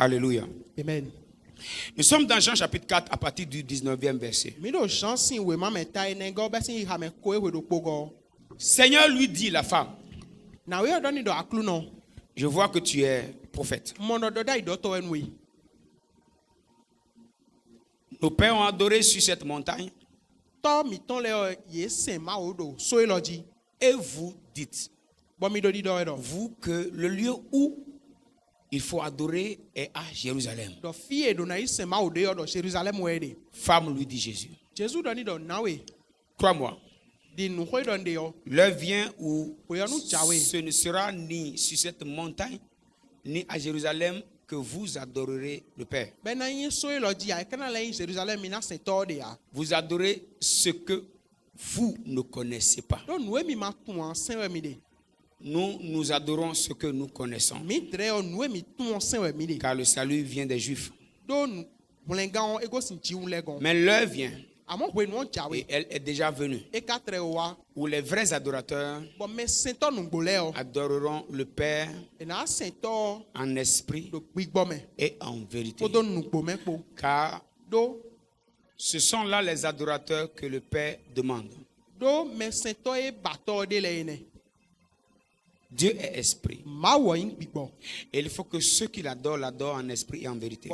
Alléluia. Amen. Nous sommes dans Jean chapitre 4 à partir du 19e verset. Seigneur lui dit la femme, je vois que tu es prophète. Nos pères ont adoré sur cette montagne. Et vous dites, vous, que le lieu où il faut adorer est à Jérusalem. Femme, lui dit Jésus, crois-moi, l'heure vient où ce ne sera ni sur cette montagne, ni à Jérusalem que vous adorerez le Père. Vous adorez ce que vous ne connaissez pas. Nous adorons ce que nous connaissons. Car le salut vient des Juifs. Mais l'heure vient, et elle est déjà venue, où les vrais adorateurs adoreront le Père en esprit et en vérité. Car ce sont là les adorateurs que le Père demande. Dieu est esprit. Et il faut que ceux qui l'adorent, l'adorent en esprit et en vérité.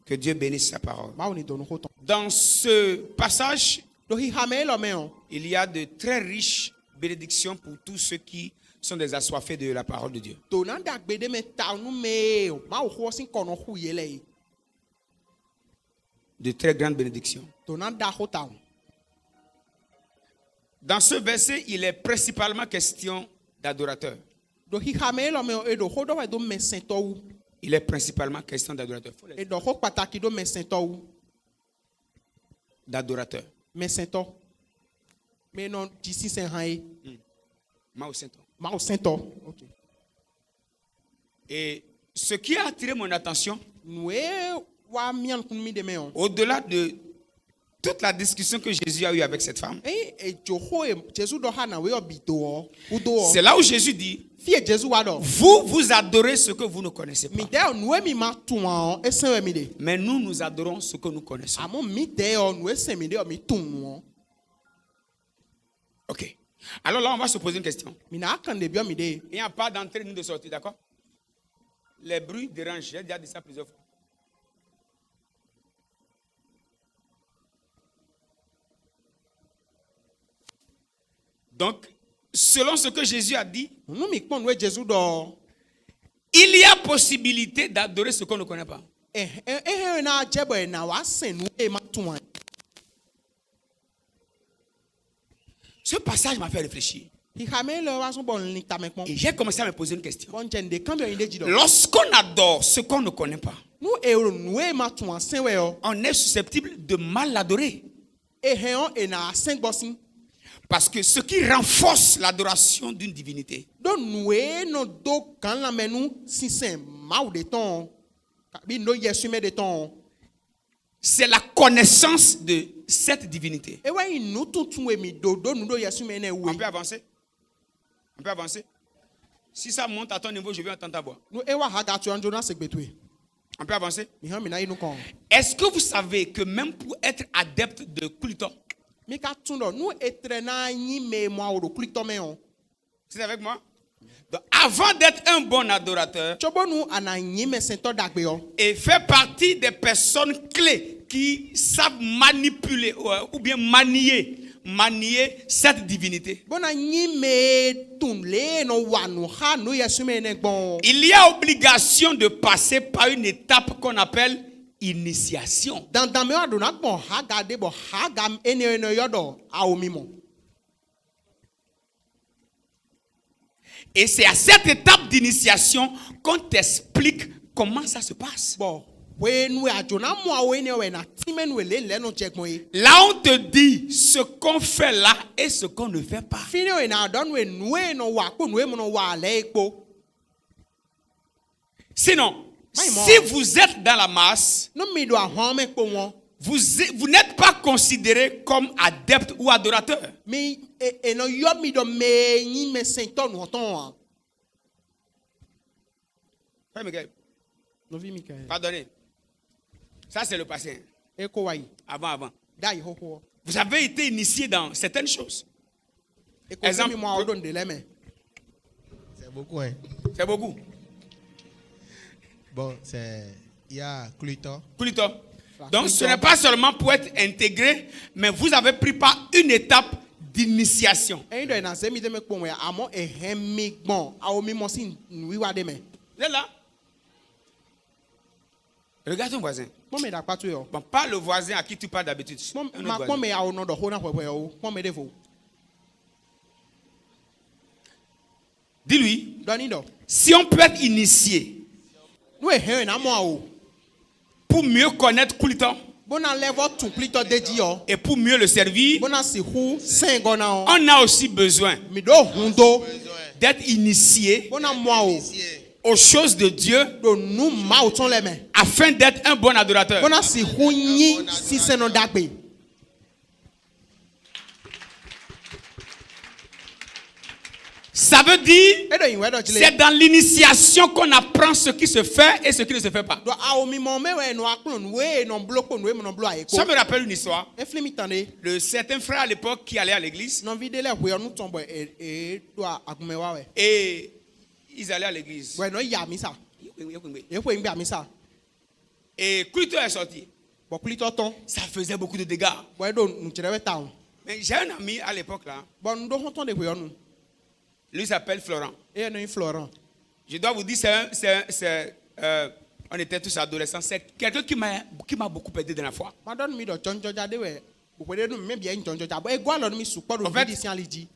Que Dieu bénisse sa parole. Dans ce passage, il y a de très riches bénédictions pour tous ceux qui sont des assoiffés de la parole de Dieu. De très grandes bénédictions. Dans ce verset, il est principalement question d'adorateurs. Il est principalement question d'adorateurs. D'adorateurs. Et ce qui a attiré mon attention, au-delà de toute la discussion que Jésus a eue avec cette femme, c'est là où Jésus dit, vous adorez ce que vous ne connaissez pas. Mais nous adorons ce que nous connaissons. Ok. Alors là, on va se poser une question. Il n'y a pas d'entrée ni de sortie, d'accord? Les bruits dérangent. J'ai déjà dit ça plusieurs fois. Donc, selon ce que Jésus a dit, il y a possibilité d'adorer ce qu'on ne connaît pas. Ce passage m'a fait réfléchir. Et j'ai commencé à me poser une question. Lorsqu'on adore ce qu'on ne connaît pas, on est susceptible de mal l'adorer. Parce que ce qui renforce l'adoration d'une divinité, c'est la connaissance de cette divinité. On peut avancer? On peut avancer? Si ça monte à ton niveau, je vais entendre ta voix. On peut avancer? Est-ce que vous savez que même pour être adepte de culte, c'est avec moi? Donc, avant d'être un bon adorateur, et faire partie des personnes clés qui savent manipuler ou bien manier cette divinité, il y a obligation de passer par une étape qu'on appelle initiation. Et c'est à cette étape d'initiation qu'on t'explique comment ça se passe. Là, on te dit ce qu'on fait là et ce qu'on ne fait pas. Sinon, si vous êtes dans la masse, vous n'êtes pas considéré comme adepte ou adorateur. Frère Michael. Novi Michael. Pardonnez. Ça, c'est le passé. Avant. Vous avez été initié dans certaines choses. Exemple. C'est beaucoup, hein. C'est beaucoup. Bon, il y a Clutor. Donc, ce n'est pas seulement pour être intégré, mais vous avez pris par une étape d'initiation. Vous êtes là? Regarde ton voisin. Bon, pas le voisin à qui tu parles d'habitude. Dis-lui, si on peut être initié pour mieux connaître Kulito et pour mieux le servir, on a aussi besoin d'être initié aux choses de Dieu afin d'être un bon adorateur. Ça veut dire, c'est dans l'initiation qu'on apprend ce qui se fait et ce qui ne se fait pas. Ça me rappelle une histoire de certains frères à l'époque qui allaient à l'église. Et ils allaient à l'église. Et Kulito est sorti. Ça faisait beaucoup de dégâts. Mais j'ai un ami à l'époque là. Lui s'appelle Florent. Je dois vous dire, on était tous adolescents. C'est quelqu'un qui m'a beaucoup aidé dans la foi. En fait,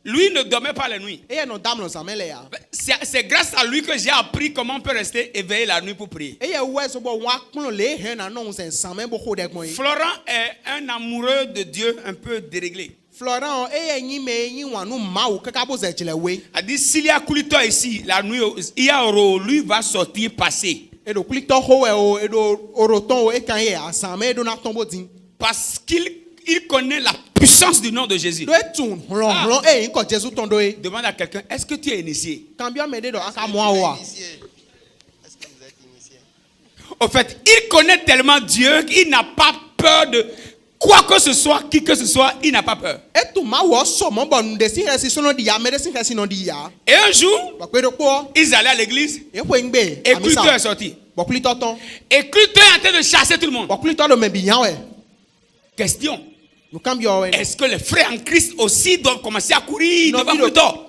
lui ne dormait pas la nuit. C'est grâce à lui que j'ai appris comment on peut rester éveillé la nuit pour prier. Florent est un amoureux de Dieu un peu déréglé. A dit s'il y a Kulito ici, la nuit, lui va sortir passer. Parce qu'il connaît la puissance du nom de Jésus. Demande à quelqu'un, est-ce que tu es initié? En fait, il connaît tellement Dieu qu'il n'a pas peur de quoi que ce soit, qui que ce soit, il n'a pas peur. Et un jour, ils allaient à l'église et Kulito est sorti. Et Kulito est en train de chasser tout le monde. Question. Est-ce que les frères en Christ aussi doivent commencer à courir devant Kulito?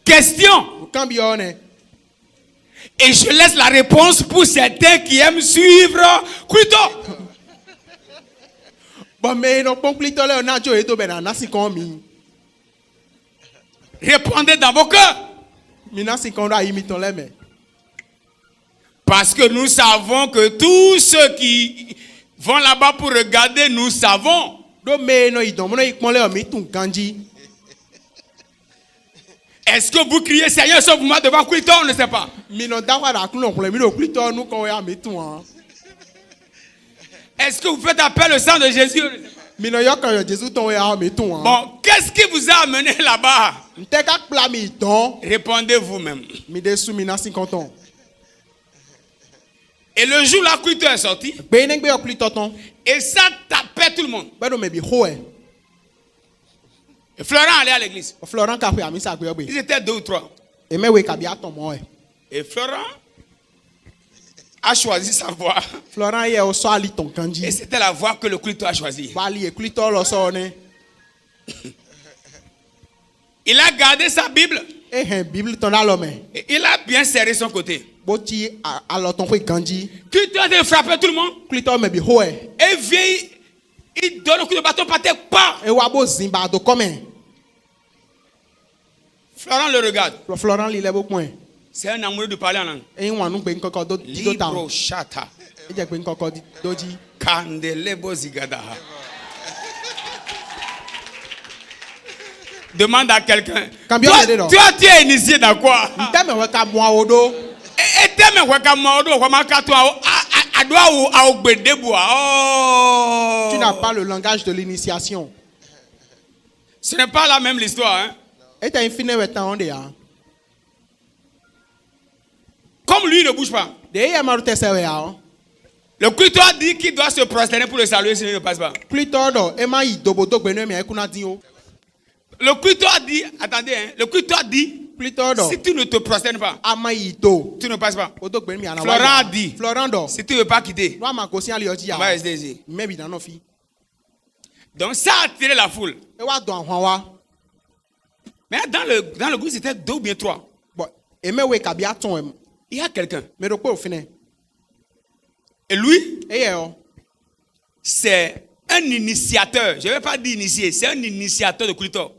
Question. Et je laisse la réponse pour certains qui aiment suivre Kulito. Répondez dans vos cœurs. Parce que nous savons que tous ceux qui vont là-bas pour regarder, nous savons. Est-ce que vous criez Seigneur sauve-moi devant Kulito? On ne sait pas. Est-ce que vous faites appel au sang de Jésus? Bon, qu'est-ce qui vous a amené là-bas? Répondez vous-même. Et le jour là, Kulito est sorti. Et ça tapait tout le monde. Et Florent allait à l'église. Ils étaient 2 ou 3. Et Florent a choisi sa voie. Et c'était la voie que le Kulito a choisie. Il a gardé sa Bible. Et il a bien serré son côté. Kulito a frappé tout le monde. Et vient, il donne un coup de bâton par terre. Florent le regarde. C'est un amoureux de parler en langue. Libro chata. Kandelebo zigadaha. Demande à quelqu'un. Toi, tu es initié dans quoi? Tu n'as pas le langage de l'initiation. Ce n'est pas la même histoire, hein? Comme lui ne bouge pas. Le clitoire dit qu'il doit se prosterner pour le saluer sinon il ne passe pas. Le clitoire dit, attendez, hein, le clitoire dit, si tu ne te prosternes pas, tu ne passes pas. Florent a dit, si tu ne veux pas quitter, on va rester ici. Donc ça a attiré la foule. Mais dans le groupe, c'était 2 ou bien 3. Il y a quelqu'un. Et lui, c'est un initiateur. Je ne vais pas dire initié, c'est un initiateur de clitor.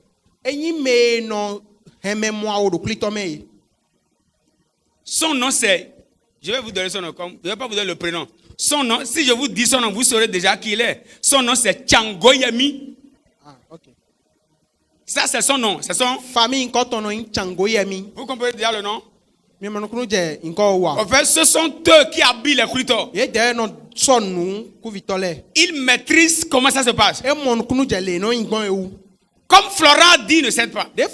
Son nom c'est, je vais vous donner son nom, je ne vais pas vous donner le prénom. Son nom, si je vous dis son nom, vous saurez déjà qui il est. Son nom c'est Tchangoyemi. Ça c'est son nom, c'est son famille. Vous comprenez déjà le nom? En fait, ce sont eux qui habillent les clitors. Ils maîtrisent comment ça se passe. Comme Florent dit, ne cède pas. Le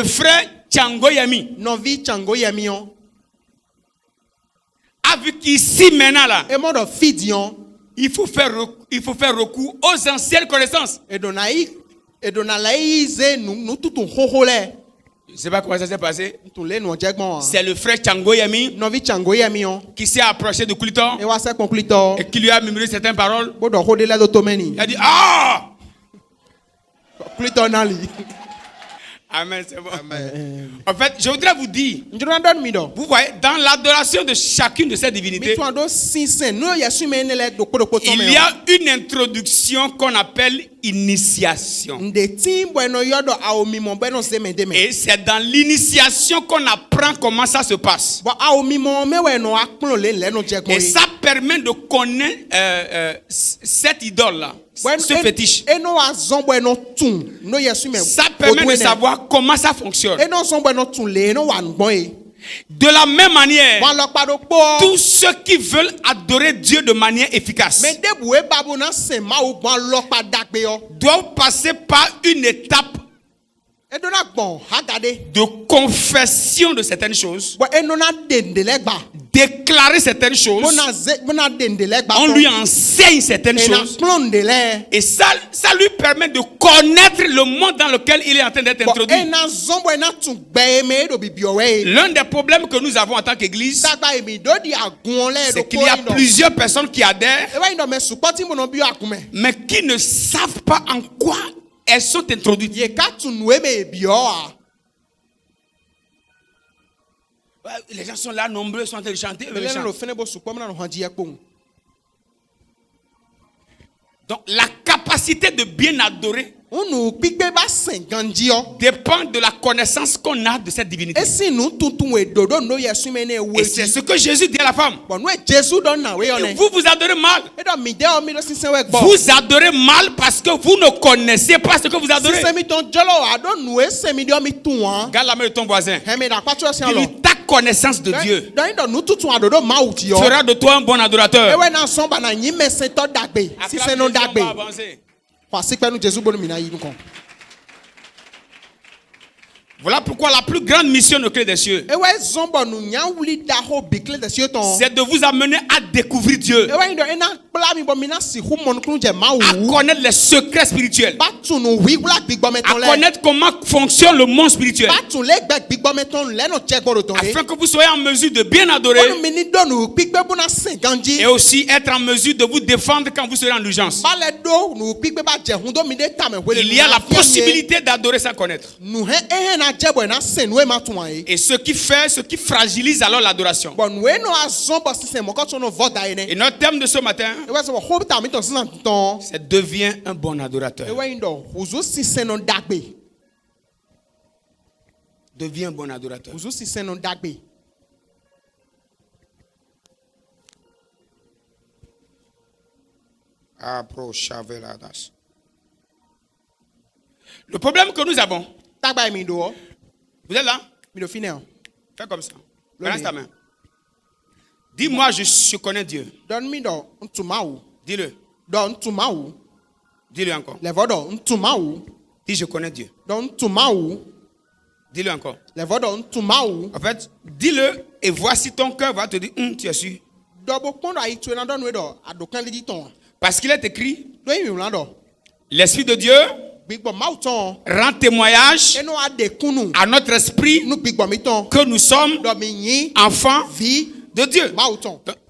frère Tchangoyemi a vu qu'ici maintenant là, il faut faire recours aux anciennes connaissances. Je ne sais pas comment ça s'est passé. C'est le frère Tchangoyemi qui s'est approché de clitor et qui lui a murmuré certaines paroles. Il a dit ah! Amen, c'est bon. Amen. En fait, je voudrais vous dire, vous voyez, dans l'adoration de chacune de ces divinités, il y a une introduction qu'on appelle initiation. Et c'est dans l'initiation qu'on apprend comment ça se passe. Et ça permet de connaître cette idole-là. Ce fétiche. Ça permet de savoir comment ça fonctionne. De la même manière, tous ceux qui veulent adorer Dieu de manière efficace doivent passer par une étape de confession de certaines choses, déclarer certaines choses, on lui enseigne certaines choses, et ça lui permet de connaître le monde dans lequel il est en train d'être introduit. L'un des problèmes que nous avons en tant qu'église, c'est qu'il y a plusieurs personnes qui adhèrent, mais qui ne savent pas en quoi elles sont introduites. Les gens sont là nombreux, ils sont en train de chanter. Donc la capacité de bien adorer dépend de la connaissance qu'on a de cette divinité. Et c'est ce que Jésus dit à la femme. Vous adorez mal. Vous adorez mal parce que vous ne connaissez pas ce que vous adorez. Regarde la main de ton voisin. Dis-lui, ta connaissance de Dieu fera de toi un bon adorateur. Voilà pourquoi la plus grande mission de Clé des Cieux, c'est de vous amener à découvrir Dieu, à connaître les secrets spirituels, à connaître comment fonctionne le monde spirituel, afin que vous soyez en mesure de bien adorer et aussi être en mesure de vous défendre quand vous serez en urgence. Il y a la possibilité d'adorer sans connaître. Et ce qui fragilise alors l'adoration. Et notre thème de ce matin, c'est devient un bon adorateur. Deviens un bon adorateur. Le problème que nous avons, vous êtes là? Fais comme ça. Balance ta main. Dis-moi, je connais Dieu. Dis-le. Dis-le encore. Dis je connais Dieu. Donc tumaou. Dis-le encore. Les voix donc tumaou. En fait, dis-le et voici ton cœur va te dire tu es sûr. Parce qu'il est écrit, l'Esprit de Dieu rend témoignage à notre esprit que nous sommes enfants de Dieu.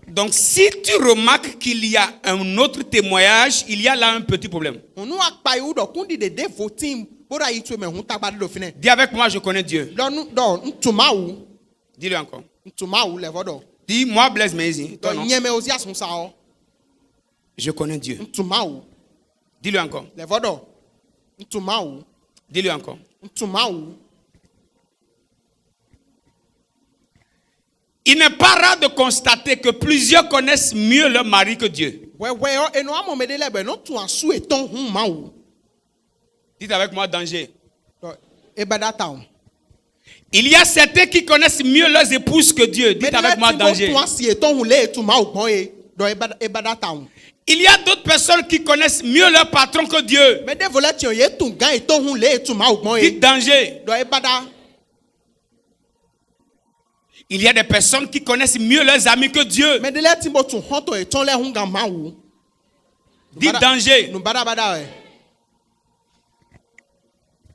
Donc, si tu remarques qu'il y a un autre témoignage, il y a là un petit problème. Dis avec moi, je connais Dieu. Dis-le encore. Dis, moi, Blaise Mezi. Je connais Dieu. Dis-le encore. Dis-le encore. Il n'est pas rare de constater que plusieurs connaissent mieux leur mari que Dieu. Dites avec moi, danger. Il y a certains qui connaissent mieux leurs épouses que Dieu. Dites avec moi, danger. Il y a d'autres personnes qui connaissent mieux leur patron que Dieu. Dites danger. Il y a des personnes qui connaissent mieux leurs amis que Dieu. Dites danger.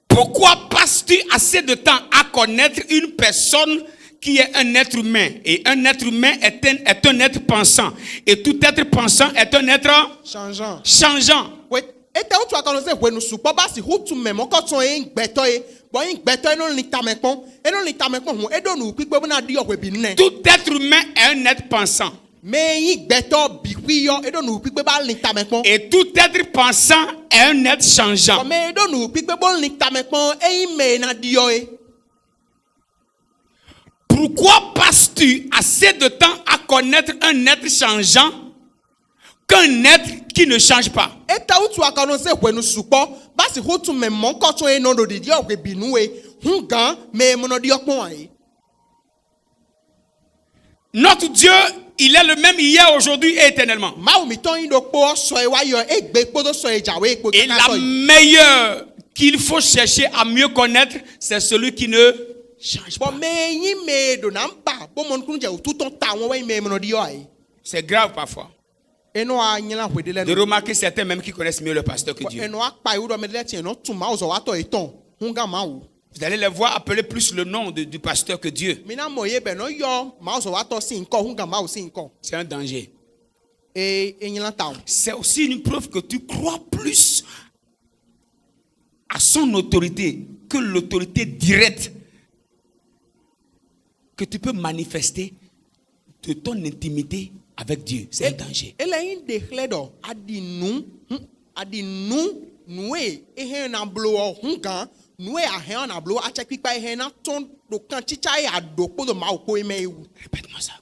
Pourquoi passes-tu assez de temps à connaître une personne qui est un être humain? Et un être humain est un être pensant. Et tout être pensant est un être changeant. Tout être humain est un être pensant. Et tout être pensant est un être changeant. Pourquoi passes-tu assez de temps à connaître un être changeant qu'un être qui ne change pas? Notre Dieu, il est le même hier, aujourd'hui et éternellement. Et la meilleure qu'il faut chercher à mieux connaître, c'est celui qui ne change pas. C'est grave parfois de remarquer certains même qui connaissent mieux le pasteur que Dieu. Vous allez les voir appeler plus le nom du pasteur que Dieu. C'est un danger. C'est aussi une preuve que tu crois plus à son autorité que l'autorité directe que tu peux manifester de ton intimité avec Dieu. C'est un danger. Répète-moi ça.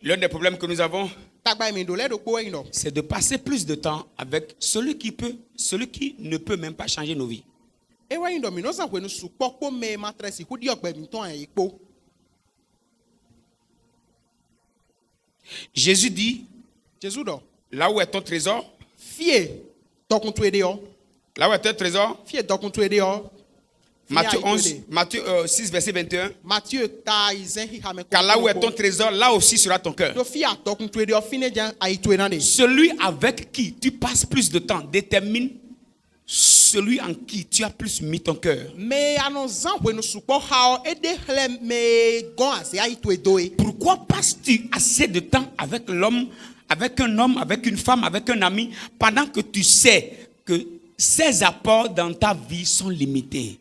L'un des problèmes que nous avons, c'est de passer plus de temps avec celui qui ne peut même pas changer nos vies. Jésus dit, là où est ton trésor, là où est ton trésor, Matthieu 6, verset 21. Car là où est ton trésor, là aussi sera ton cœur. Celui avec qui tu passes plus de temps détermine celui en qui tu as plus mis ton cœur. Pourquoi passes-tu assez de temps avec l'homme, avec un homme, avec une femme, avec un ami, pendant que tu sais que ses apports dans ta vie sont limités?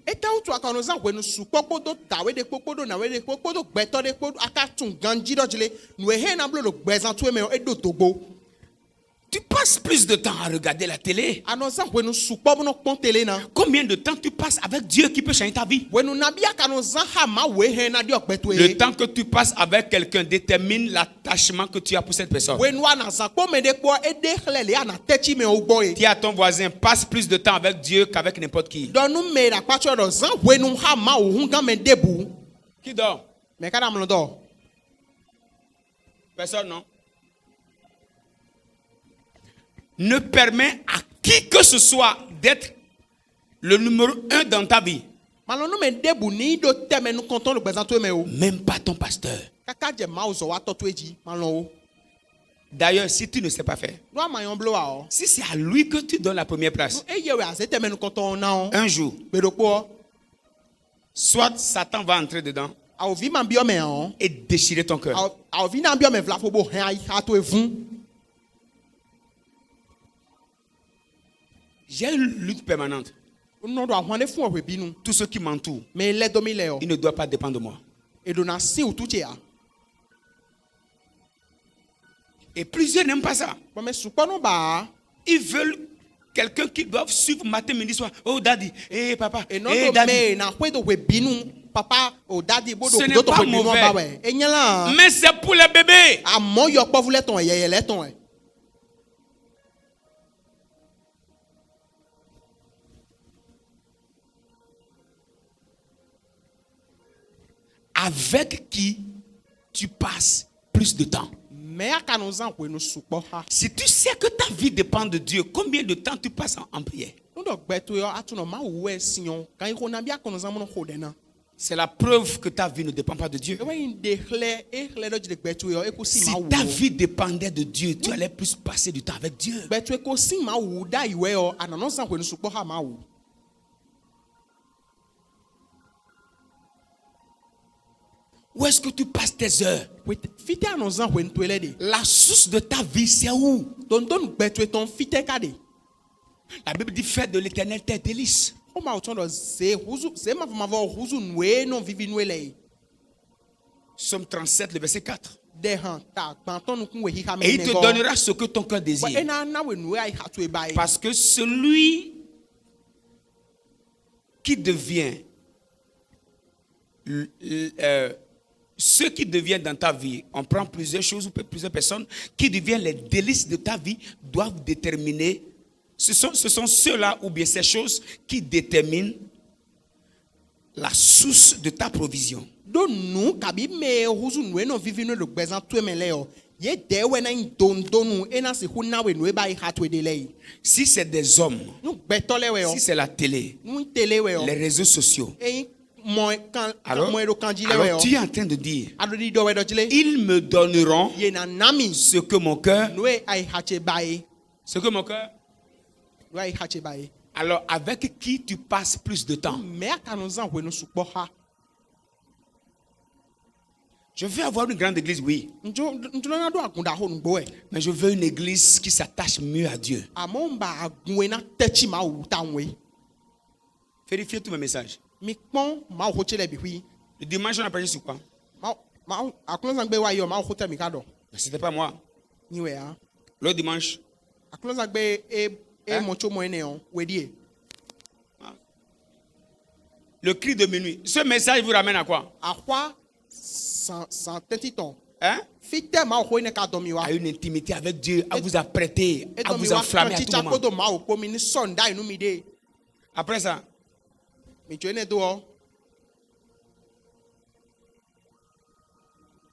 Tu passes plus de temps à regarder la télé. Combien de temps tu passes avec Dieu qui peut changer ta vie? Le temps que tu passes avec quelqu'un détermine l'attachement que tu as pour cette personne. Dis à ton voisin, passe plus de temps avec Dieu qu'avec n'importe qui. Qui dort? Personne, non? Ne permet à qui que ce soit d'être le numéro 1 dans ta vie. Même pas ton pasteur. D'ailleurs, si tu ne sais pas faire, si c'est à lui que tu donnes la première place, un jour, soit Satan va entrer dedans et déchirer ton cœur. J'ai une lutte permanente. Tous ceux qui m'entourent, ils ne doivent pas dépendre de moi. Et plusieurs n'aiment pas ça. Ils veulent quelqu'un qui doit suivre matin, midi, soir. Oh, daddy, hey, papa, hey, daddy. Ce n'est pas mauvais. Mais c'est pour les bébés. Avec qui tu passes plus de temps. Si tu sais que ta vie dépend de Dieu, combien de temps tu passes en prière? C'est la preuve que ta vie ne dépend pas de Dieu. Si ta vie dépendait de Dieu, tu allais plus passer du temps avec Dieu. Où est-ce que tu passes tes heures? La source de ta vie, c'est où? La Bible dit, fais de l'Éternel tes délices. Somme 37, le verset 4. Et il te donnera ce que ton cœur désire. Parce que celui qui devient ceux qui deviennent dans ta vie, on prend plusieurs choses ou plusieurs personnes qui deviennent les délices de ta vie, doivent déterminer, ce sont ceux-là ou bien ces choses qui déterminent la source de ta provision. Si c'est des hommes, si c'est la télé, les réseaux sociaux, alors tu es en train de dire, ils me donneront ce que mon cœur. Alors avec qui tu passes plus de temps? Je veux avoir une grande église, oui. Mais je veux une église qui s'attache mieux à Dieu. Vérifiez tous mes messages. Le dimanche, on a prêché sur quoi? C'était pas moi. Le dimanche. Le cri de minuit. Ce message vous ramène à quoi? Hein? À une intimité avec Dieu, à vous apprêter, à vous enflammer à tout moment. Après ça,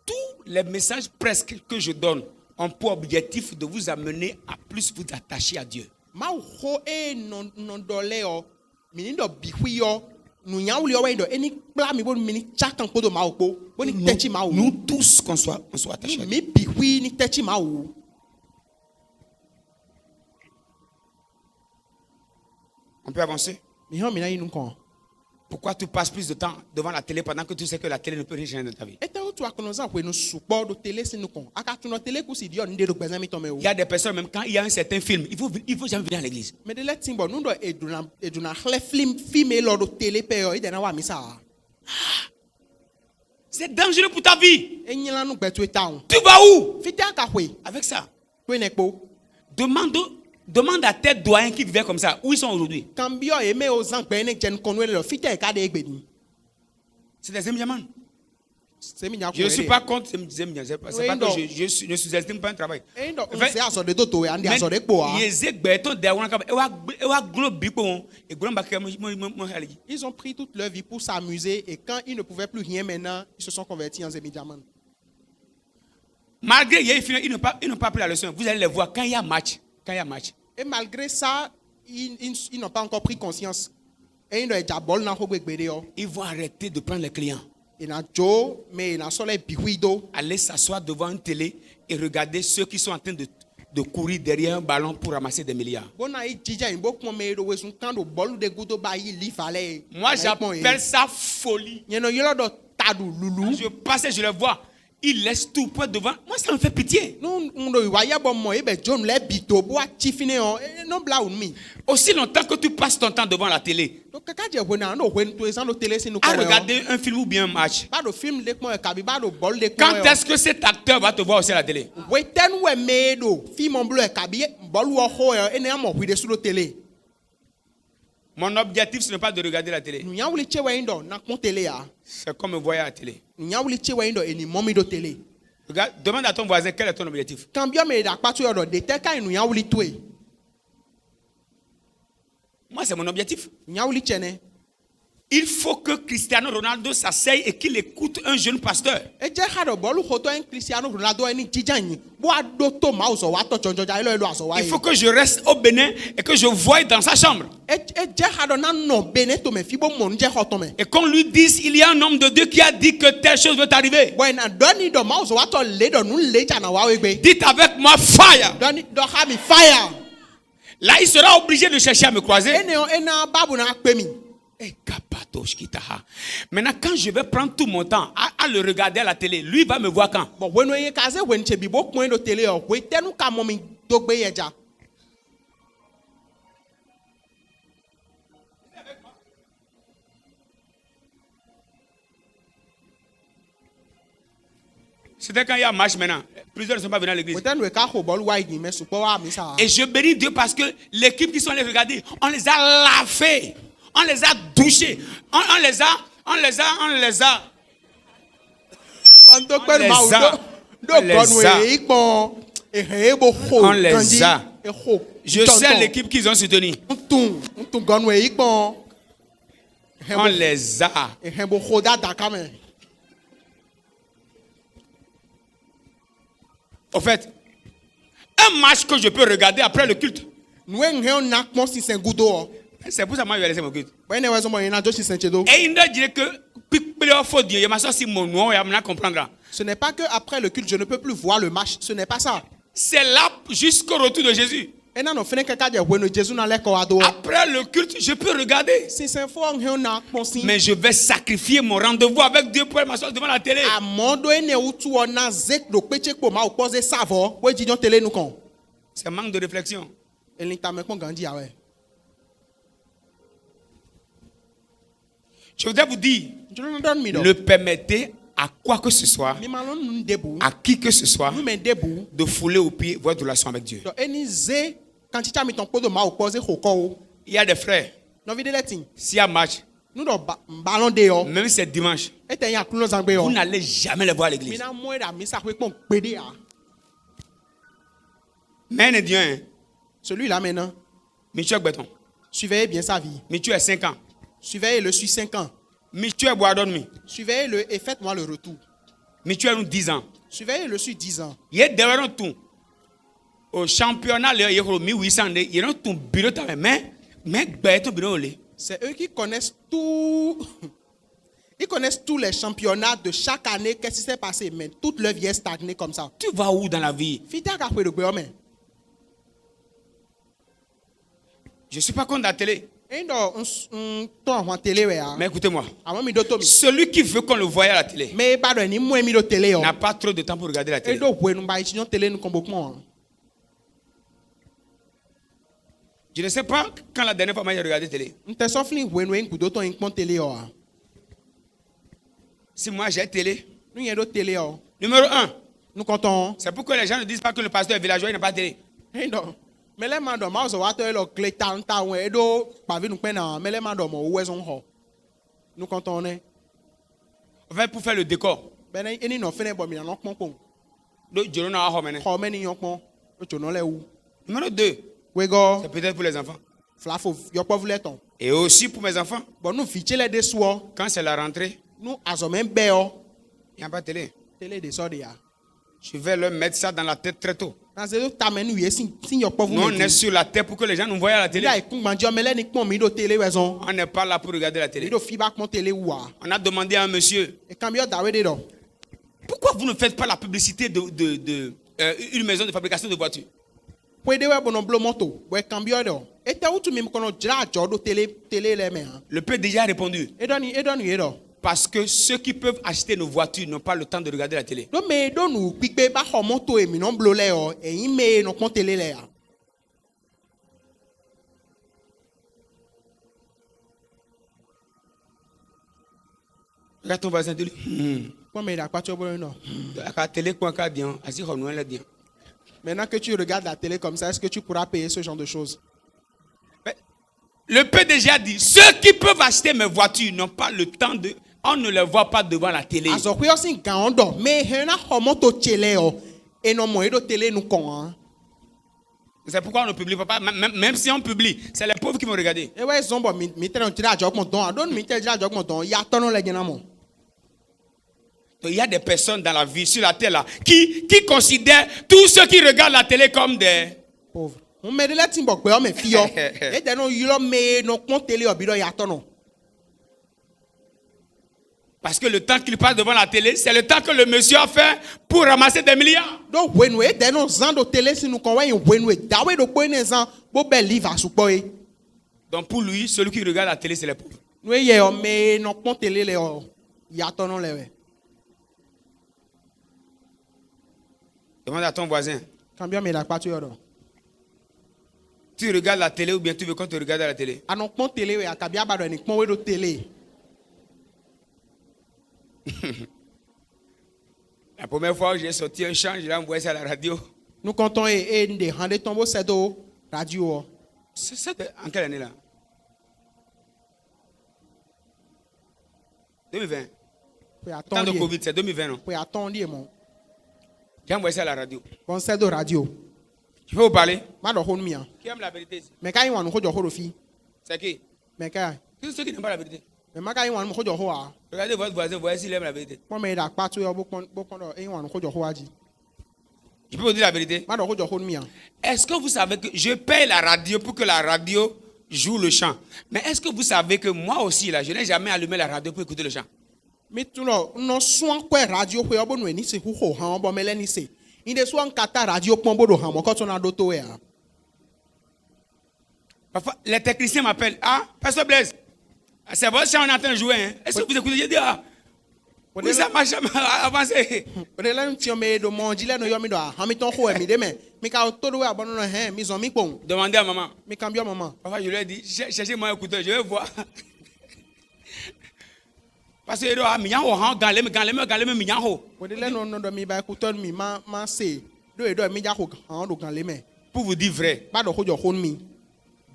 tous les messages presque que je donne ont pour objectif de vous amener à plus vous attacher à Dieu. Nous tous qu'on soit attachés à Dieu. On peut avancer? Pourquoi tu passes plus de temps devant la télé pendant que tu sais que la télé ne peut rien changer de ta vie? Il y a des personnes, même quand il y a un certain film, il faut jamais venir à l'église. C'est dangereux pour ta vie. Tu vas où avec ça? Demande à tes doyens qui vivaient comme ça. Où ils sont aujourd'hui? C'est des Zemjaman. Je ne suis pas contre Zemjaman. C'est pas que je ne sous-estime pas un travail. Ils ont pris toute leur vie pour s'amuser et quand ils ne pouvaient plus rien maintenant, ils se sont convertis en Zemjaman. Malgré ils n'ont pas pris la leçon. Vous allez les voir quand il y a match. Et malgré ça, ils n'ont pas encore pris conscience. Ils vont arrêter de prendre les clients. Aller s'asseoir devant une télé et regarder ceux qui sont en train de courir derrière un ballon pour ramasser des milliards. Moi, j'appelle ça folie. Je passe et je le vois. Il laisse tout pour devant. Moi, ça me fait pitié. Aussi longtemps que tu passes ton temps devant la télé à regarder un film ou bien un match, quand est-ce que cet acteur va te voir aussi à la télé? Mon objectif, ce n'est pas de regarder la télé. C'est comme me voir à la télé. Regarde, demande à ton voisin quel est ton objectif. Moi, c'est mon objectif. Il faut que Cristiano Ronaldo s'asseye et qu'il écoute un jeune pasteur. Il faut que je reste au Bénin et que je voie dans sa chambre. Et qu'on lui dise, il y a un homme de Dieu qui a dit que telle chose veut arriver. Dites avec moi, fire. Là, il sera obligé de chercher à me croiser. Maintenant, quand je vais prendre tout mon temps à le regarder à la télé, lui va me voir quand? C'était quand il y a un match maintenant. Plusieurs ne sont pas venus à l'église. Et je bénis Dieu parce que l'équipe qui sont allés regarder, on les a lavés. On les a douchés. On les a. Je sais l'équipe qu'ils ont soutenue. On les a. Au fait, un match que je peux regarder après le culte. C'est pour ça que je vais laisser mon culte. Et il ne dirait que ce n'est pas que après le culte je ne peux plus voir le match. Ce n'est pas ça. C'est là jusqu'au retour de Jésus. Après le culte, je peux regarder. Mais je vais sacrifier mon rendez-vous avec Dieu pour m'asseoir devant la télé. C'est manque de réflexion. Je voudrais vous dire, ne permettez à quoi que ce soit, à qui que ce soit, de fouler au pied votre relation avec Dieu. Il y a des frères, s'il y a match, même si c'est dimanche, vous n'allez jamais les voir à l'église. Mais un Indien, celui-là maintenant, Michel Béton, surveillez bien sa vie. Michel 5 ans. Surveillez-le sur 5 ans. Surveillez-le et faites-moi le retour. 10 ans. Surveillez-le sur 10 ans. Il y a derrière tout. Au championnat, il y a 1800. Il y a tout bureau. C'est eux qui connaissent tout. Ils connaissent tous les championnats de chaque année. Qu'est-ce qui s'est passé? Mais toute leur vie est stagnée comme ça. Tu vas où dans la vie? Je ne suis pas contre la télé. Mais écoutez-moi, celui qui veut qu'on le voie à la télé n'a pas trop de temps pour regarder la télé. Je ne sais pas quand la dernière fois j'ai regardé la télé. Si moi j'ai télé, numéro 1, c'est pourquoi les gens ne disent pas que le pasteur est villageois, il n'a pas de télé. Endo. Mele mando ma zo wato elo clé tanta won edo pa vi nu pe na mele mando mo wo ezon ho. Nous comptons on Enfin pour faire le décor. Ben eni no fene bo mi na pon pon. Do joro na ho mene. Ho meni yon pon. O chono le wu. Numéro 2. Wego. C'est peut-être pour les enfants. Flafo yo pa voulait ton. Et aussi pour mes enfants. Bon nous fiche les de soir. Quand c'est la rentrée. Nous azomen beo. Il n'y a pas de télé. Télé de ça de ya. Je vais leur mettre ça dans la tête très tôt. Nous on est sur la tête pour que les gens nous voient à la télé. On n'est pas là pour regarder la télé. On a demandé à un monsieur, pourquoi vous ne faites pas la publicité de une maison de fabrication de voitures? Le PDG a répondu. Parce que ceux qui peuvent acheter nos voitures n'ont pas le temps de regarder la télé. Regarde ton voisin, dis-lui. Maintenant que tu regardes la télé comme ça, est-ce que tu pourras payer ce genre de choses? Le PDG a dit, ceux qui peuvent acheter mes voitures n'ont pas le temps de... On ne les voit pas devant la télé. C'est pourquoi on ne publie pas. Même si on publie, c'est les pauvres qui vont regarder. Il y a des personnes dans la vie, sur la terre là, qui considèrent tous ceux qui regardent la télé comme des pauvres. Parce que le temps qu'il passe devant la télé, c'est le temps que le monsieur a fait pour ramasser des milliards. Donc, pour lui, celui qui regarde la télé, c'est les pauvres. Demande à ton voisin. Tu regardes la télé ou bien tu veux qu'on te regarde à la télé? La première fois que j'ai sorti un chant, j'ai envoyé ça à la radio. Nous comptons des tombeaux cette radio. C'est en quelle année là? 2020. Temps de Covid, c'est 2020 non? J'ai envoyé ça à la radio. Bon, c'est de radio. Je peux vous parler? Qui aime la vérité ici? C'est qui? Tous ceux qui n'aiment pas la vérité. Regardez votre voisin, voyez s'il aime la vérité. Je peux vous dire la vérité. Est-ce que vous savez que je paye la radio pour que la radio joue le chant? Mais est-ce que vous savez que moi aussi, là, je n'ai jamais allumé la radio pour écouter le chant? Parfois, les techniciens m'appellent. Ah, Pasteur Blaise, c'est votre chant, on est en train de jouer. Hein? Est-ce que vous écoutez? Je dis, ah, oui, ça marche avancé. Demandez à maman. Parfois, je lui ai dit, cherchez-moi un écouteur, je vais voir. Parce que pour vous dire vrai,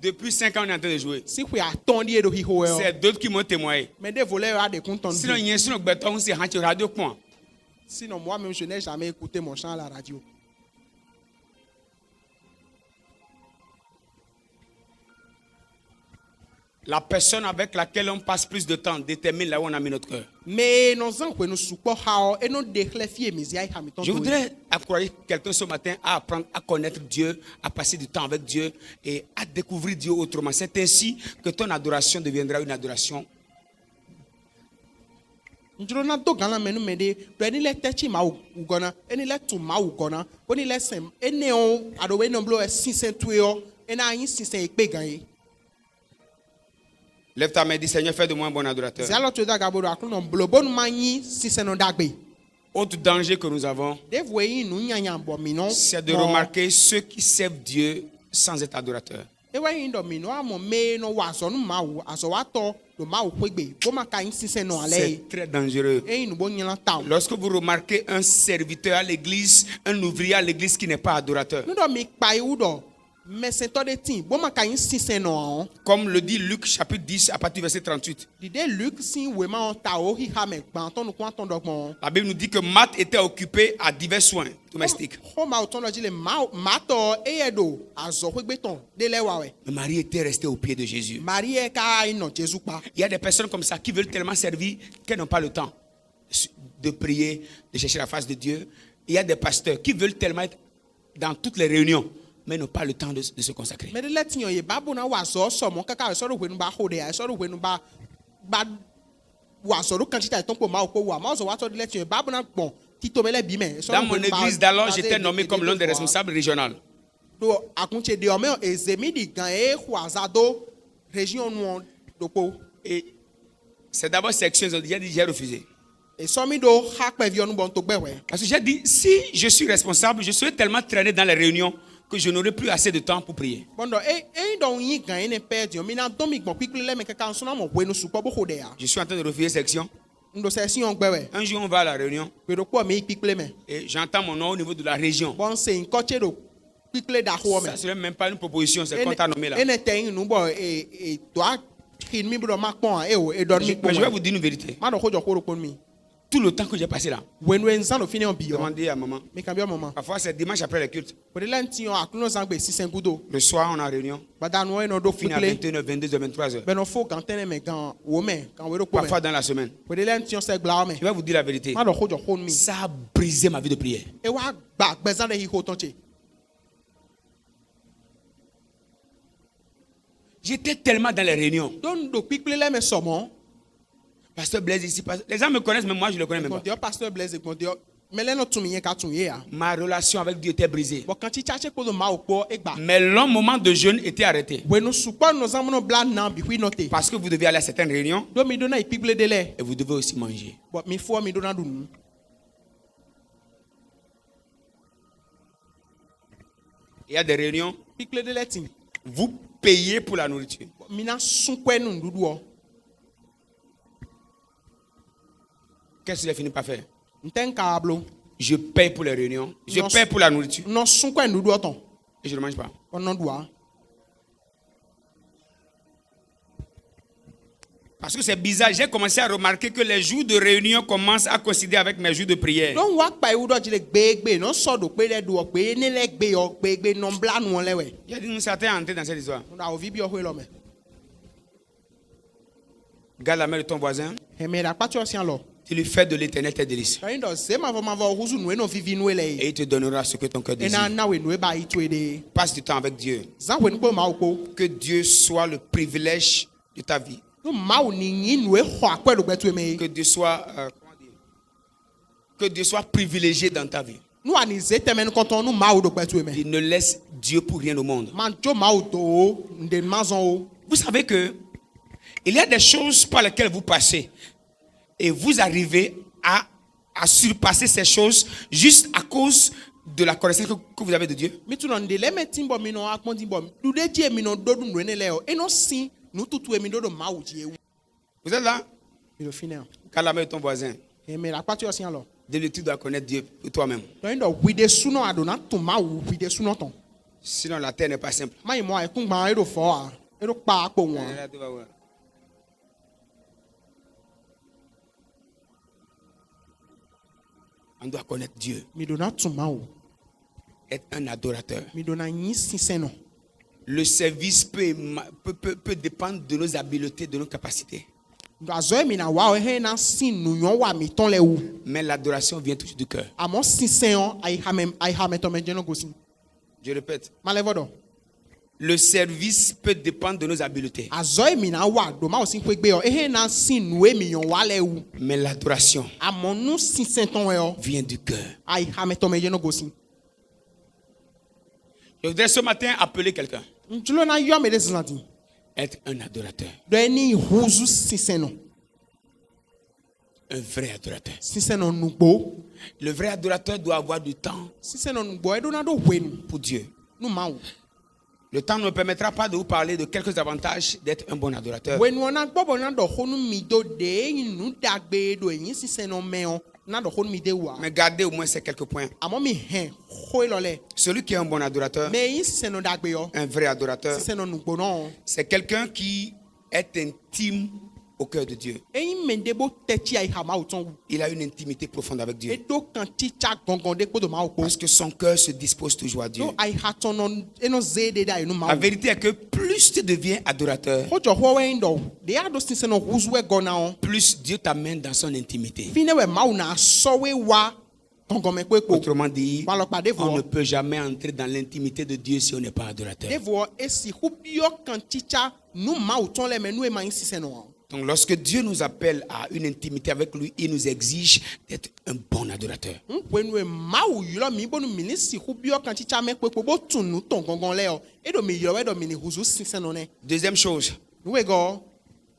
depuis 5 ans, on est en train de jouer. C'est d'autres qui m'ont témoigné. Sinon, moi-même, je n'ai jamais écouté mon chant à la radio. La personne avec laquelle on passe plus de temps détermine là où on a mis notre cœur. Je voudrais encourager quelqu'un ce matin à apprendre à connaître Dieu, à passer du temps avec Dieu et à découvrir Dieu autrement. C'est ainsi que ton adoration deviendra une adoration. Lève ta main et dis, Seigneur, fais de moi un bon adorateur. Autre danger que nous avons, c'est de remarquer ceux qui servent Dieu sans être adorateurs. C'est très dangereux. Lorsque vous remarquez un serviteur à l'église, un ouvrier à l'église qui n'est pas adorateur. Comme le dit Luc chapitre 10 à partir du verset 38. La Bible nous dit que Marthe était occupée à divers soins domestiques. Mais Marie était restée au pied de Jésus. Il y a des personnes comme ça qui veulent tellement servir qu'elles n'ont pas le temps de prier, de chercher la face de Dieu. Il y a des pasteurs qui veulent tellement être dans toutes les réunions, mais n'ont pas le temps de se consacrer. Dans mon église d'alors, j'étais nommé comme l'un des responsables régionaux. Et c'est d'abord section, j'ai refusé. Parce que j'ai dit, si je suis responsable, je serai tellement traîné dans les réunions que je n'aurai plus assez de temps pour prier. Je suis en train de refuser section. Un jour, on va à la réunion et j'entends mon nom au niveau de la région. Ça ne serait même pas une proposition, c'est qu'on t'a nommé là. Mais je vais vous dire une vérité. Tout le temps que j'ai passé là, demandez à maman. Parfois c'est dimanche après le culte. Le soir on a réunion. Fini à 21h, 22h, 23h. Parfois dans la semaine. Je vais vous dire la vérité. Ça a brisé ma vie de prière. J'étais tellement dans les réunions. Pasteur Blaise ici, les gens me connaissent, mais moi je ne le connais même pas. Ma relation avec Dieu était brisée. Mais long moment de jeûne était arrêté. Parce que vous devez aller à certaines réunions et vous devez aussi manger. Il y a des réunions, vous payez pour la nourriture. Qu'est-ce que j'ai fini par faire? Je paye pour les réunions. Je paye pour la nourriture. Et je ne mange pas. Parce que c'est bizarre. J'ai commencé à remarquer que les jours de réunion commencent à coïncider avec mes jours de prière. Il y a une certaine entrée dans cette histoire. Garde la main de ton voisin. Tu lui fais de l'éternel tes délices. Et il te donnera ce que ton cœur désire. Passe du temps avec Dieu. Que Dieu soit le privilège de ta vie. Que Dieu soit privilégié dans ta vie. Il ne laisse Dieu pour rien au monde. Vous savez que il y a des choses par lesquelles vous passez. Et vous arrivez à surpasser ces choses juste à cause de la connaissance que vous avez de Dieu. Vous êtes là? Quand la main de ton voisin. Dis-lui, tu dois connaître Dieu pour toi-même. Sinon la terre n'est pas simple. On doit connaître Dieu. Être un adorateur. Le service peut dépendre de nos habiletés, de nos capacités. Mais l'adoration vient toujours du cœur. Je répète. Le service peut dépendre de nos habiletés. Mais l'adoration vient du cœur. Je voudrais ce matin appeler quelqu'un. Être un adorateur. Un vrai adorateur. Le vrai adorateur doit avoir du temps pour Dieu. Le temps ne me permettra pas de vous parler de quelques avantages d'être un bon adorateur. Mais gardez au moins ces quelques points. Celui qui est un bon adorateur, un vrai adorateur, c'est quelqu'un qui est intime au cœur de Dieu. Il a une intimité profonde avec Dieu. Parce que son cœur se dispose toujours à Dieu. La vérité est que plus tu deviens adorateur, plus Dieu t'amène dans son intimité. Autrement dit, on ne peut jamais entrer dans l'intimité de Dieu si on n'est pas adorateur. Donc lorsque Dieu nous appelle à une intimité avec lui, il nous exige d'être un bon adorateur. Deuxième chose,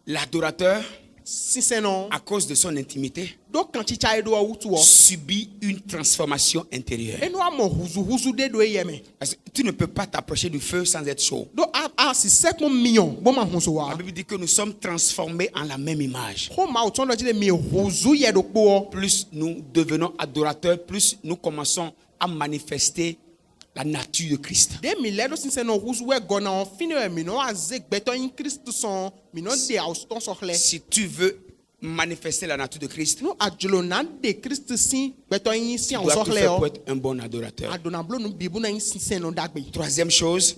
l'adorateur, à cause de son intimité, subit une transformation intérieure. Parce que tu ne peux pas t'approcher du feu sans être chaud. La Bible dit que nous sommes transformés en la même image. Plus nous devenons adorateurs, plus nous commençons à manifester la nature de Christ. Si tu veux manifester la nature de Christ, tu dois tout faire pour être un bon adorateur. Troisième chose,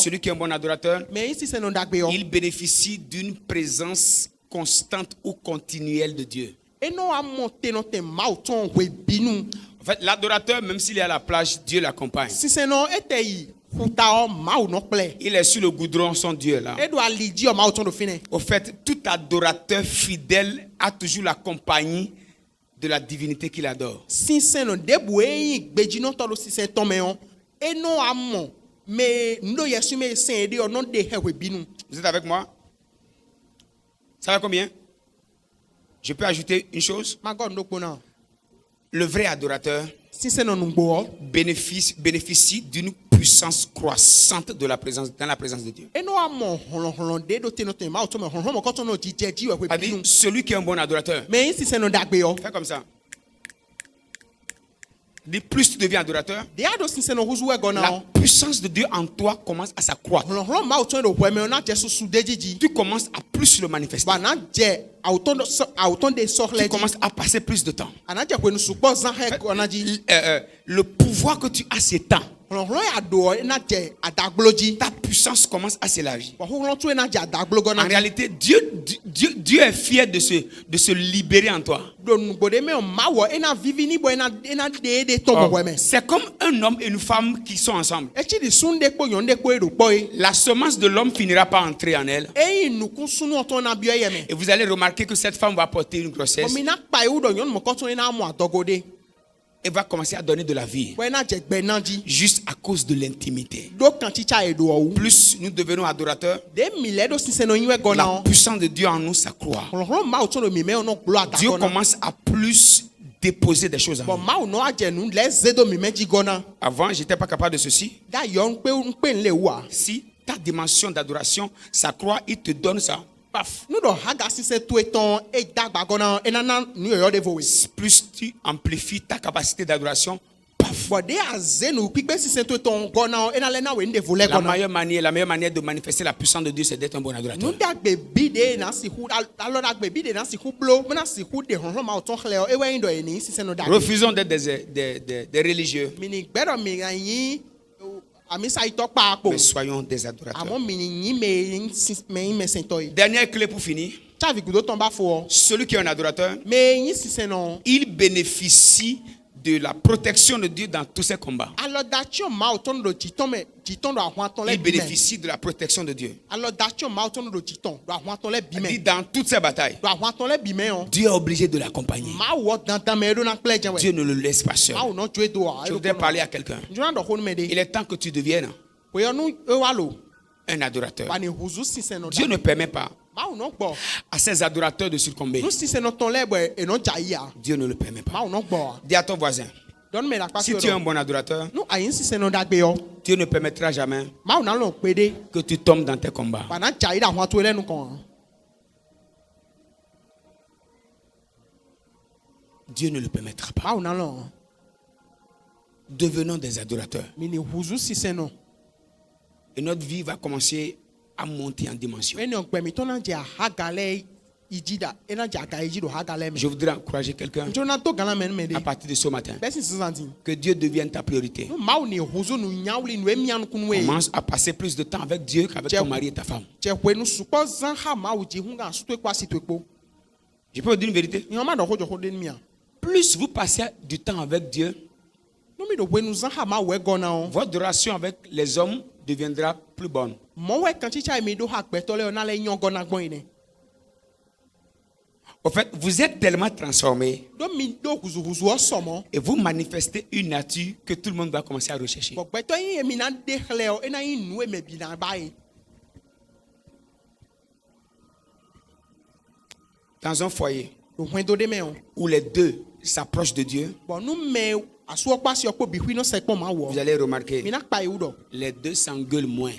celui qui est un bon adorateur, il bénéficie d'une présence constante ou continuelle de Dieu. En fait, l'adorateur, même s'il est à la plage, Dieu l'accompagne. Il est sur le goudron, son Dieu est là. Au fait, tout adorateur fidèle a toujours la compagnie de la divinité qu'il adore. Vous êtes avec moi? Ça va combien? Je peux ajouter une chose. Le vrai adorateur bénéficie d'une puissance croissante dans la présence de Dieu. Celui qui est un bon adorateur, fais comme ça. Plus tu deviens adorateur, la puissance de Dieu en toi commence à s'accroître. Tu commences à plus le manifester. Tu commences à passer plus de temps. Le pouvoir que tu as s'étend. Ta puissance commence à s'élargir. En réalité, Dieu est fier de se libérer en toi. C'est comme un homme et une femme qui sont ensemble. La semence de l'homme finira par entrer en elle. Et vous allez remarquer que cette femme va porter une grossesse. Elle va commencer à donner de la vie. Juste à cause de l'intimité. Plus nous devenons adorateurs, la puissance de Dieu en nous s'accroît. Dieu commence à plus déposer des choses en nous. Avant, je n'étais pas capable de ceci. Si ta dimension d'adoration s'accroît, il te donne ça. Paf. Plus tu amplifies ta capacité d'adoration, paf. La meilleure manière de manifester la puissance de Dieu, c'est d'être un bon adorateur. Refusons d'être des religieux. Mais soyons des adorateurs. Dernière clé pour finir. Celui qui est un adorateur, il bénéficie de la protection de Dieu dans tous ses combats. Il bénéficie de la protection de Dieu. Dit dans toutes ses batailles, Dieu est obligé de l'accompagner. Dieu ne le laisse pas seul. Je voudrais parler à quelqu'un. Il est temps que tu deviennes un adorateur. Dieu ne permet pas à ses adorateurs de succomber. Dieu ne le permet pas. Dis à ton voisin, si tu es un bon adorateur, Dieu ne permettra jamais que tu tombes dans tes combats. Dieu ne le permettra pas. Devenons des adorateurs. Et notre vie va commencer à monter en dimension. Je voudrais encourager quelqu'un à partir de ce matin. Que Dieu devienne ta priorité. Commence à passer plus de temps avec Dieu qu'avec ton mari et ta femme. Je peux vous dire une vérité. Plus vous passez du temps avec Dieu, votre relation avec les hommes deviendra plus bonne. En fait, vous êtes tellement transformé et vous manifestez une nature que tout le monde va commencer à rechercher. Dans un foyer où les deux s'approchent de Dieu, vous allez remarquer, les deux s'engueulent moins.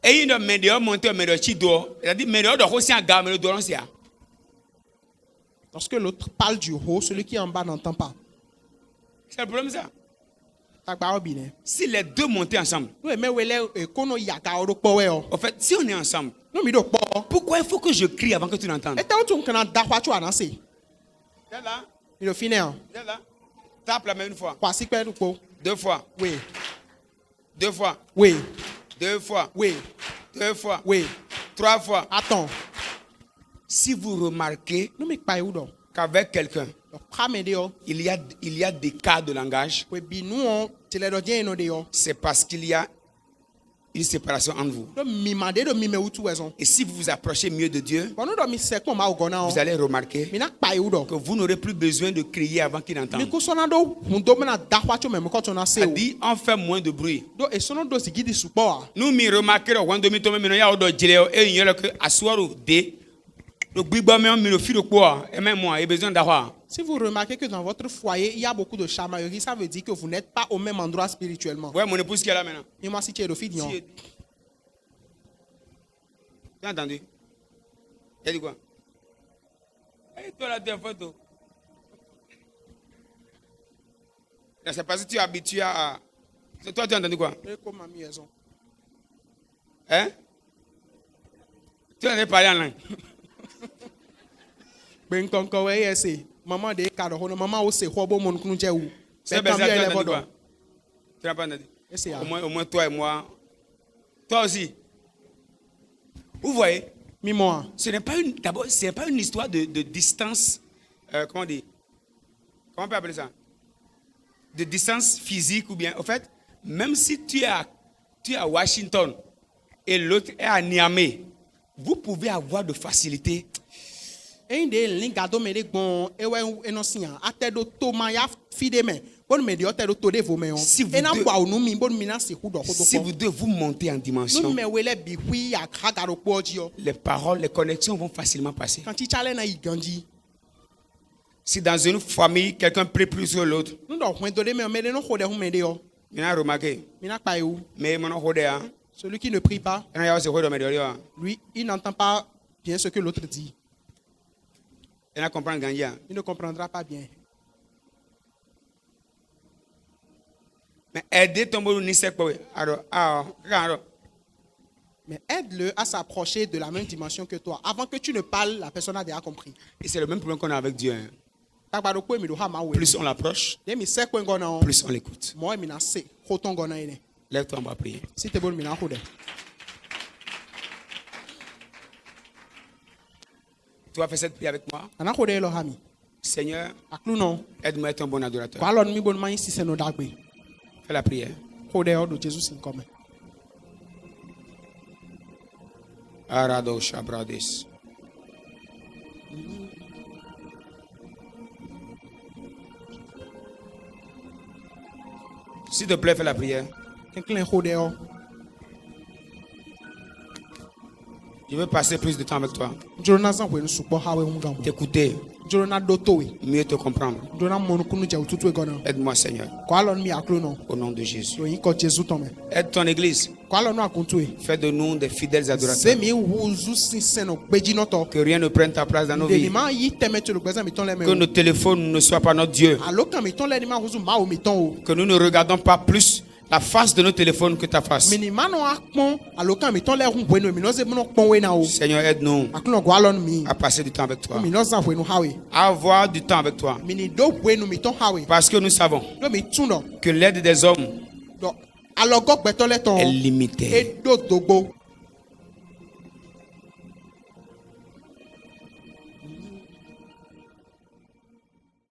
Et il y a des gens qui montent, lorsque l'autre parle du haut, celui qui est en bas n'entend pas. C'est le problème ça. Si les deux montaient ensemble, en fait, si on est ensemble, pourquoi il faut que je crie avant que tu l'entendes? Viens là. Tape la main une fois. 2 fois. Oui. 2 fois. Oui. 2 fois. Oui. 2 fois. Oui. 3 fois. Attends. Si vous remarquez qu'avec quelqu'un, il y a des cas de langage, c'est parce qu'il y a une séparation entre vous. Et si vous vous approchez mieux de Dieu, vous allez remarquer que vous n'aurez plus besoin de crier avant qu'il entende. Ça dit, on fait moins de bruit. Nous, nous remarquons si vous remarquez que dans votre foyer, il y a beaucoup de chamaillerie, ça veut dire que vous n'êtes pas au même endroit spirituellement. Ouais, mon épouse qui est là maintenant. Et moi, si tu es le fils, tu as entendu? Il a dit quoi? Et toi là, tu es photo. C'est parce que tu es habitué à. Toi, tu as entendu quoi? Hein? Tu en as parlé en langue. Maman de cadre, maman aussi, c'est quoi? Tu n'as pas entendu. Au moins toi et moi. Toi aussi. Vous voyez? Ce n'est pas une histoire de distance. Comment dire? Comment on peut appeler ça? De distance physique ou bien. En fait, même si tu es à Washington et l'autre est à Niamey, vous pouvez avoir de facilité. Si vous deux vous montez en dimension, les paroles, les connexions vont facilement passer. Si dans une famille, quelqu'un prie plus sur l'autre, il a remarqué. Mais celui qui ne prie pas, lui, il n'entend pas bien ce que l'autre dit. Il ne comprendra pas bien. Mais aider ton mais aide-le à s'approcher de la même dimension que toi. Avant que tu ne parles, la personne a déjà compris. Et c'est le même problème qu'on a avec Dieu. Plus on l'approche, plus on l'écoute. Lève-toi, on va prier. Tu vas faire cette prière avec moi. Seigneur, aide-moi à être un bon adorateur. Fais la prière. Arado Shabradis. S'il te plaît, fais la prière. Je veux passer plus de temps avec toi. T'écouter. Mieux te comprendre. Aide-moi, Seigneur. Au nom de Jésus. Aide ton église. Fais de nous des fidèles adorateurs. Que rien ne prenne ta place dans nos vies. Que nos téléphones ne soient pas notre Dieu. Que nous ne regardons pas plus la face de nos téléphones que ta face. Seigneur, aide-nous à passer du temps avec toi. À avoir du temps avec toi. Parce que nous savons que l'aide des hommes est limitée.